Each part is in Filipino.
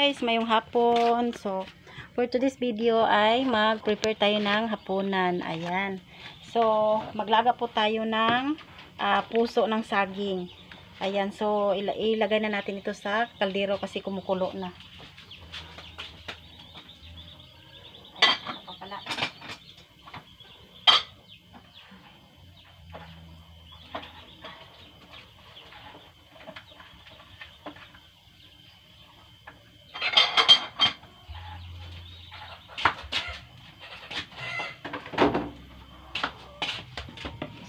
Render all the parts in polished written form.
guys, mayong hapon. So, for today's video ay mag-prepare tayo ng hapunan. Ayan. So, maglaga po tayo ng puso ng saging. Ayan. So, ilagay na natin ito sa kaldero kasi kumukulo na. Ayan, papala.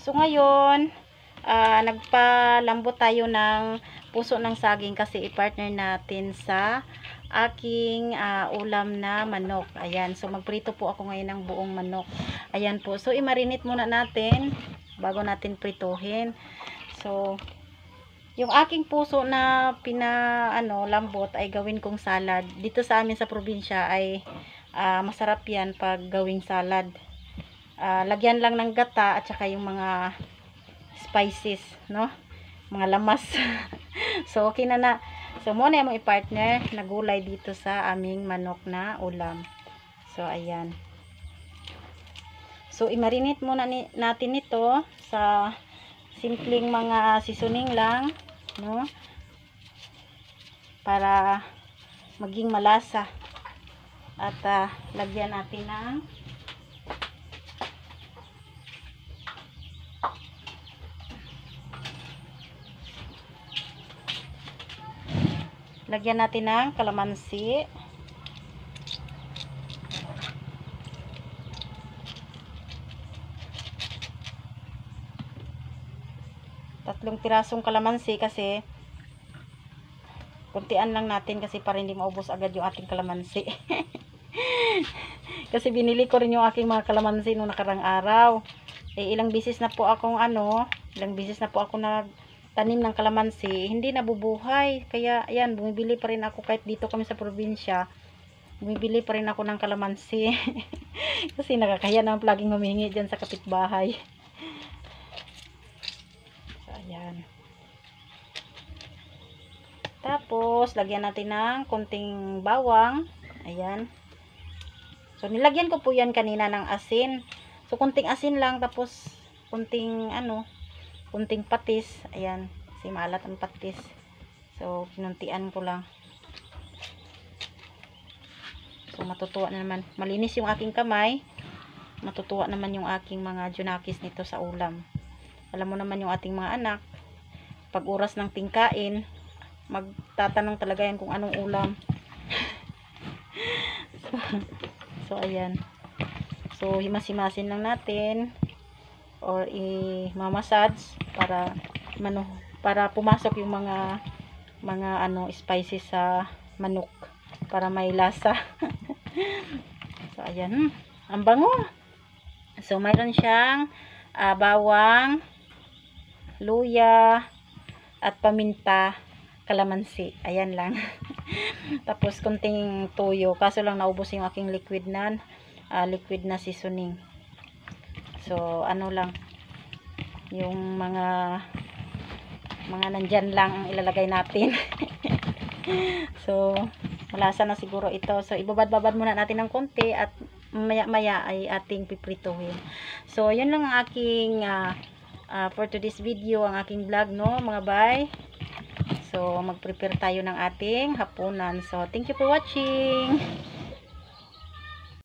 So ngayon, nagpalambot tayo ng puso ng saging kasi i-partner natin sa aking ulam na manok. Ayan, so magprito po ako ngayon ng buong manok. Ayan po, so i-marinate muna natin bago natin prituhin. So, yung aking puso na lambot ay gawin kong salad. Dito sa amin sa probinsya ay masarap yan pag gawing salad. Lagyan lang ng gata at saka yung mga spices, no? Mga lamas. So, okay na. So, muna yung i-partner na gulay dito sa aming manok na ulam. So, ayan. So, i-marinate muna natin ito sa simpleng mga seasoning lang, no? Para maging malasa. At lagyan natin ng kalamansi. Tatlong pirasong kalamansi kasi kuntian lang natin kasi para hindi maubos agad yung ating kalamansi. Kasi binili ko rin yung aking mga kalamansi noong nakarang araw. Ilang bisis na po akong nagtanim ng kalamansi, hindi nabubuhay. Kaya ayan, bumibili pa rin ako kahit dito kami sa probinsya. Bumibili pa rin ako ng kalamansi. Kasi nakakahiya naman laging humingi dyan sa kapitbahay. So, ayan. Tapos, lagyan natin ng konting bawang. Ayan. So, nilagyan ko po yan kanina ng asin. So, konting asin lang. Tapos, konting patis. Ayan. Kasi maalat ang patis. So, pinuntian ko lang. So, matutuwa na naman. Malinis yung aking kamay. Matutuwa naman yung aking mga junakis nito sa ulam. Alam mo naman yung ating mga anak. Pag oras ng tingkain, magtatanong talaga yan kung anong ulam. So, ayan. So, himas-himasin lang natin or i-massage para pumasok yung mga spices sa manok para may lasa. So, ayan. Ang bango. So, mayroon siyang bawang, luya, at paminta, kalamansi. Ayan lang. Tapos konting toyo. Kaso lang naubos yung aking liquid na seasoning. So, ano lang. Yung mga nandyan lang ang ilalagay natin. So, malasa na siguro ito. So, ibabad-babad muna natin ng konti at maya-maya ay ating piprituhin. So, yun lang ang aking for today's video, ang aking vlog, no, mga bay. So, mag-prepare tayo ng ating hapunan. So, thank you for watching.